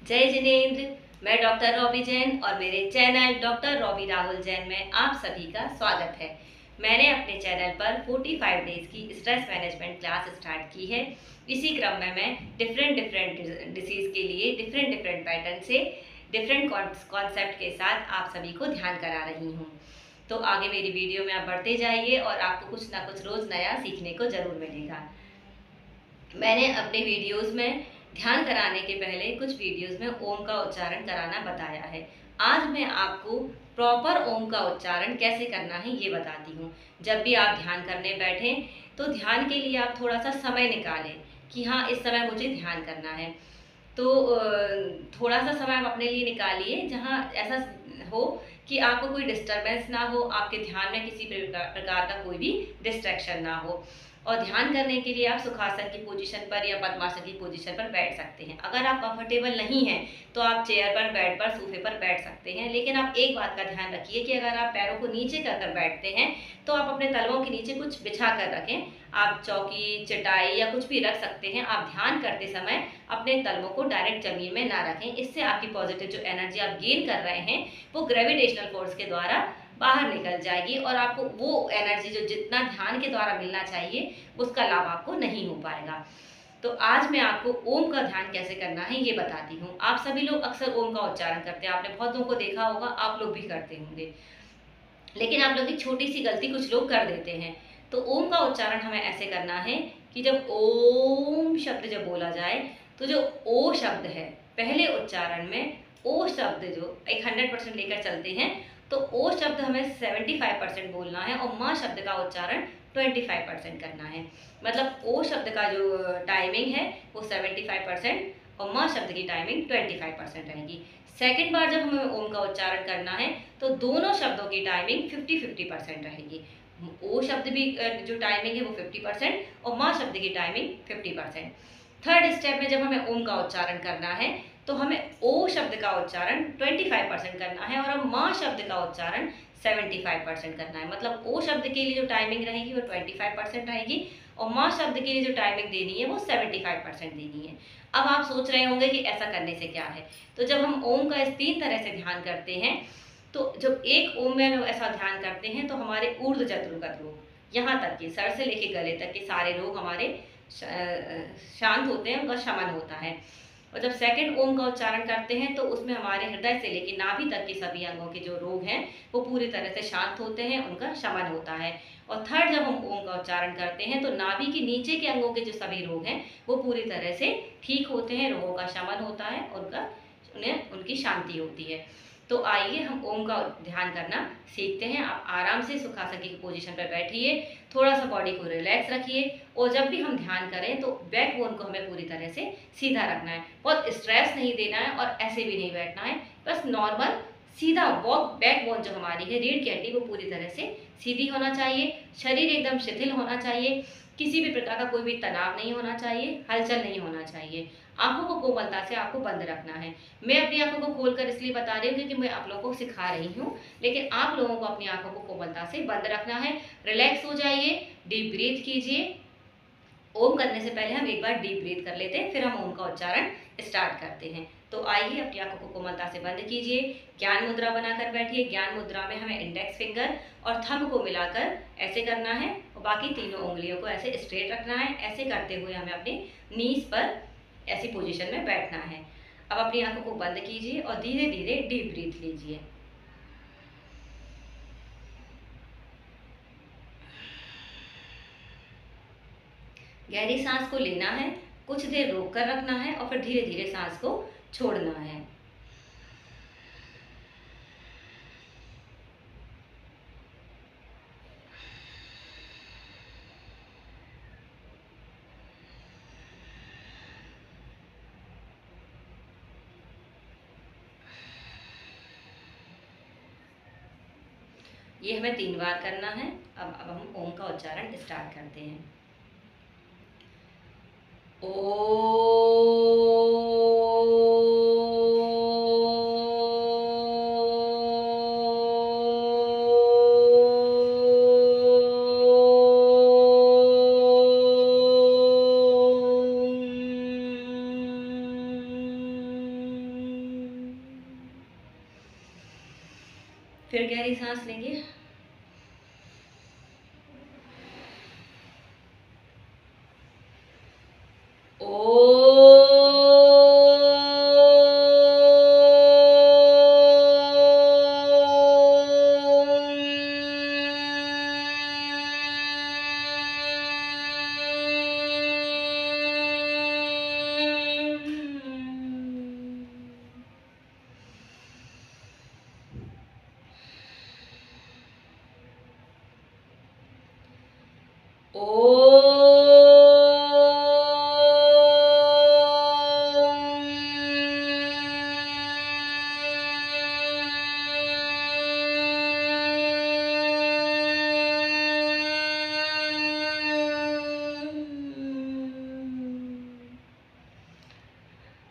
जय जिनेंद्र। मैं doctor Robbie Jain और मेरे channel doctor Robbie Rahul Jain में आप सभी का स्वागत है। मैंने अपने चैनल पर 45 डेज की स्ट्रेस मैनेजमेंट क्लास स्टार्ट की है। इसी क्रम में मैं डिफरेंट डिसीज़ के लिए डिफरेंट पैटर्न से डिफरेंट कॉन्सेप्ट के साथ आप सभी को ध्यान करा रही हूँ। तो आगे मेरी वीडियो में आप बढ़ते जाइए और आपको कुछ ना कुछ रोज़ नया सीखने को ज़रूर मिलेगा। मैंने अपने वीडियोस में ध्यान कराने के पहले कुछ वीडियोस में ओम का उच्चारण कराना बताया है। आज मैं आपको प्रॉपर ओम का उच्चारण कैसे करना है ये बताती हूँ। जब भी आप ध्यान करने बैठें तो ध्यान के लिए आप थोड़ा सा समय निकालें कि हाँ, इस समय मुझे ध्यान करना है। तो थोड़ा सा समय आप अपने लिए निकालिए जहाँ ऐसा हो कि आपको कोई डिस्टरबेंस ना हो, आपके ध्यान में किसी प्रकार का कोई भी डिस्ट्रैक्शन ना हो। और ध्यान करने के लिए आप सुखासन की पोजीशन पर या पद्मासन की पोजीशन पर बैठ सकते हैं। अगर आप कंफर्टेबल नहीं हैं तो आप चेयर पर, बेड पर, सोफे पर बैठ सकते हैं। लेकिन आप एक बात का ध्यान रखिए कि अगर आप पैरों को नीचे कर बैठते हैं तो आप अपने तलवों के नीचे कुछ बिछा कर रखें। आप चौकी, चटाई या कुछ भी रख सकते हैं। आप ध्यान करते समय अपने तलवों को डायरेक्ट जमीन में ना रखें। इससे आपकी पॉजिटिव जो एनर्जी आप गेन कर रहे हैं वो ग्रेविटेशनल फोर्स के द्वारा बाहर निकल जाएगी और आपको वो एनर्जी जो जितना ध्यान के द्वारा मिलना चाहिए उसका लाभ आपको नहीं हो पाएगा। तो आज मैं आपको ओम का ध्यान कैसे करना है ये बताती हूँ। आप सभी लोग अक्सर ओम का उच्चारण करते हैं, आपने बहुत लोगों को देखा होगा, आप लोग भी करते होंगे। लेकिन आप लोग की छोटी सी गलती कुछ लोग कर देते हैं। तो ओम का उच्चारण हमें ऐसे करना है कि जब ओम शब्द जब बोला जाए तो जो ओ शब्द है पहले उच्चारण में ओ शब्द जो एक 100% लेकर चलते हैं तो ओ शब्द हमें 75% बोलना है और माँ शब्द का उच्चारण 25% करना है। मतलब ओ शब्द का जो टाइमिंग है वो 75% और माँ शब्द की टाइमिंग 25% रहेगी। सेकेंड बार जब हमें ओम का उच्चारण करना है तो दोनों शब्दों की टाइमिंग 50-50% रहेगी। ओ शब्द भी जो टाइमिंग है वो 50% और माँ शब्द की टाइमिंग 50%। थर्ड स्टेप में जब हमें ओम का उच्चारण करना है तो हमें ओ शब्द का उच्चारण 25% करना है और माँ शब्द का उच्चारण 75% करना है। मतलब ओ शब्द के लिए जो टाइमिंग रहेगी वो 25% रहेगी और माँ शब्द के लिए जो टाइमिंग देनी है वो 75% देनी है। अब आप सोच रहे होंगे कि ऐसा करने से क्या है। तो जब हम ओम का इस 3 तरह से ध्यान करते हैं तो जब एक ओम में ऐसा ध्यान करते हैं तो हमारे ऊर्ध्व जत्रुगत रोग यहाँ तक कि सर से लेके गले तक के सारे रोग हमारे शांत होते हैं, उनका शमन होता है। और जब सेकंड ओम का उच्चारण करते हैं तो उसमें हमारे हृदय से लेकर नाभि तक के सभी अंगों के जो रोग हैं वो पूरी तरह से शांत होते हैं, उनका शमन होता है। और थर्ड जब हम ओम का उच्चारण करते हैं तो नाभि के नीचे के अंगों के जो सभी रोग हैं वो पूरी तरह से ठीक होते हैं, रोगों का शमन होता है, उनकी शांति होती है। तो आइए हम ओम का ध्यान करना सीखते हैं। आप आराम से सुखासन की पोजीशन पर बैठिए, थोड़ा सा बॉडी को रिलैक्स रखिए और जब भी हम ध्यान करें तो बैक बोन को हमें पूरी तरह से सीधा रखना है। बहुत स्ट्रेस नहीं देना है और ऐसे भी नहीं बैठना है, बस नॉर्मल सीधा वॉक। बैक बोन जो हमारी है, रीढ़ की हड्डी, वो पूरी तरह से सीधी होना चाहिए। शरीर एकदम शिथिल होना चाहिए, किसी भी प्रकार का कोई भी तनाव नहीं होना चाहिए, हलचल नहीं होना चाहिए। आंखों को कोमलता से आपको बंद रखना है। मैं अपनी आंखों को खोलकर इसलिए बता रही हूँ क्योंकि मैं आप लोगों को सिखा रही हूँ, लेकिन आप लोगों को अपनी आंखों को कोमलता से बंद रखना है। रिलैक्स हो जाइए, डीप ब्रीथ कीजिए। ओम करने से पहले हम एक बार डीप ब्रीथ कर लेते हैं, फिर हम ओम का उच्चारण स्टार्ट करते हैं। तो आइए अपनी आंखों को कोमलता से बंद कीजिए, ज्ञान मुद्रा बनाकर बैठिए। ज्ञान मुद्रा में हमें इंडेक्स फिंगर और थंब को मिलाकर ऐसे करना है और बाकी तीनों उंगलियों को ऐसे स्ट्रेट रखना है। ऐसे करते हुए हमें अपनी नीज पर ऐसी पोजीशन में बैठना है। अब अपनी आंखों को बंद कीजिए और धीरे धीरे डीप ब्रीथ लीजिए। गहरी सांस को लेना है, कुछ देर रोक कर रखना है और फिर धीरे धीरे सांस को छोड़ना है। ये हमें 3 बार करना है। अब हम ओम का उच्चारण स्टार्ट करते हैं। ओ फिर गहरी सांस लेंगे।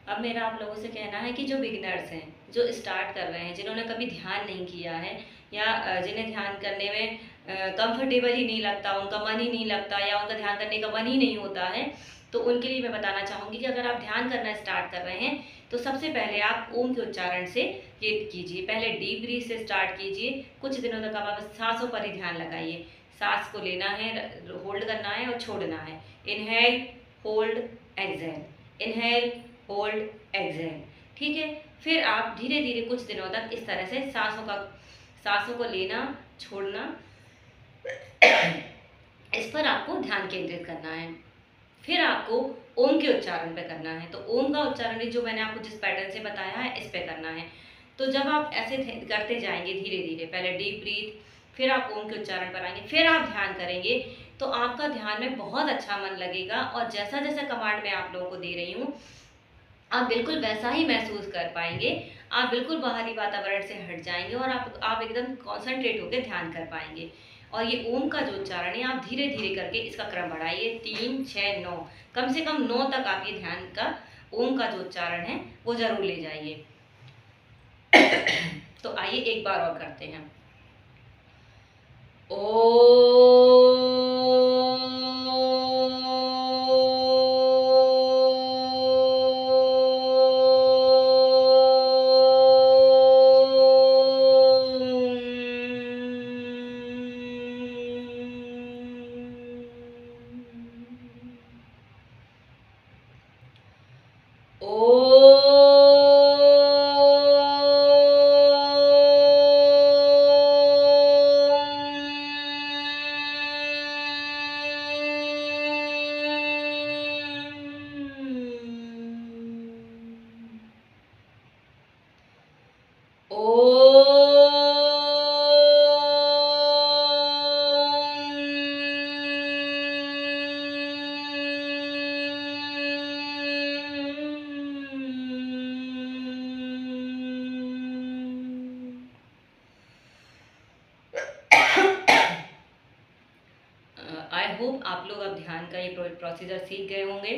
अब मेरा आप लोगों से कहना है कि जो बिगिनर्स हैं, जो स्टार्ट कर रहे हैं, जिन्होंने कभी ध्यान नहीं किया है या जिन्हें ध्यान करने में कंफर्टेबल ही नहीं लगता, उनका मन ही नहीं लगता या उनका ध्यान करने का मन ही नहीं होता है, तो उनके लिए मैं बताना चाहूँगी कि अगर आप ध्यान करना स्टार्ट कर रहे हैं तो सबसे पहले आप ओम के उच्चारण से ये कीजिए। पहले डीप ब्रीथ से स्टार्ट कीजिए। कुछ दिनों तक आप सांसों पर ही ध्यान लगाइए। सांस को लेना है, होल्ड करना है और छोड़ना है। Inhale, hold, exhale, inhale, hold, exhale. ठीक है। फिर आप धीरे धीरे कुछ दिनों तक इस तरह से सांसों को लेना, छोड़ना, इस पर आपको ध्यान केंद्रित करना है। फिर आपको ओम के उच्चारण पे करना है। तो ओम का उच्चारण भी जो मैंने आपको जिस पैटर्न से बताया है इस पे करना है। तो जब आप ऐसे करते जाएंगे धीरे धीरे, पहले डीप ब्रीथ, फिर आप ओम के उच्चारण पर आएंगे, फिर आप ध्यान करेंगे, तो आपका ध्यान में बहुत अच्छा मन लगेगा। और जैसा जैसा कमांड मैं आप लोगों को दे रही हूँ, आप बिल्कुल वैसा ही महसूस कर पाएंगे। आप बिल्कुल बाहरी वातावरण से हट जाएंगे और आप एकदम कॉन्सेंट्रेट होकर ध्यान कर पाएंगे। और ये ओम का जो उच्चारण है, आप धीरे धीरे करके इसका क्रम बढ़ाइए। 3, 6, 9, कम से कम 9 तक आप ये ध्यान का ओम का जो उच्चारण है वो जरूर ले जाइए। तो आइए एक बार और करते हैं। आई होप आप लोग अब ध्यान का ये प्रोसीजर सीख गए होंगे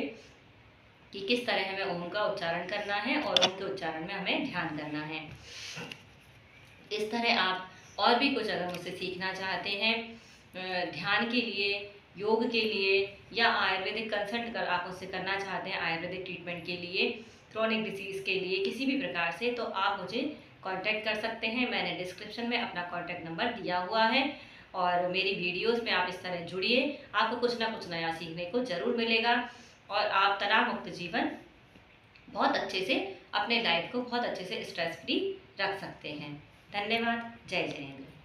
कि किस तरह हमें ओम का उच्चारण करना है और ओम के उच्चारण में हमें ध्यान करना है। इस तरह आप और भी कुछ अगर मुझसे सीखना चाहते हैं ध्यान के लिए, योग के लिए या आयुर्वेदिक कंसल्ट कर आप मुझसे करना चाहते हैं आयुर्वेदिक ट्रीटमेंट के लिए, क्रोनिक डिसीज़ के लिए, किसी भी प्रकार से, तो आप मुझे कांटेक्ट कर सकते हैं। मैंने डिस्क्रिप्शन में अपना कांटेक्ट नंबर दिया हुआ है। और मेरी वीडियोस में आप इस तरह जुड़िए, आपको कुछ ना कुछ नया सीखने को ज़रूर मिलेगा और आप तनाव मुक्त जीवन बहुत अच्छे से, अपने लाइफ को बहुत अच्छे से स्ट्रेस फ्री रख सकते हैं। धन्यवाद। जय जयेंद्र।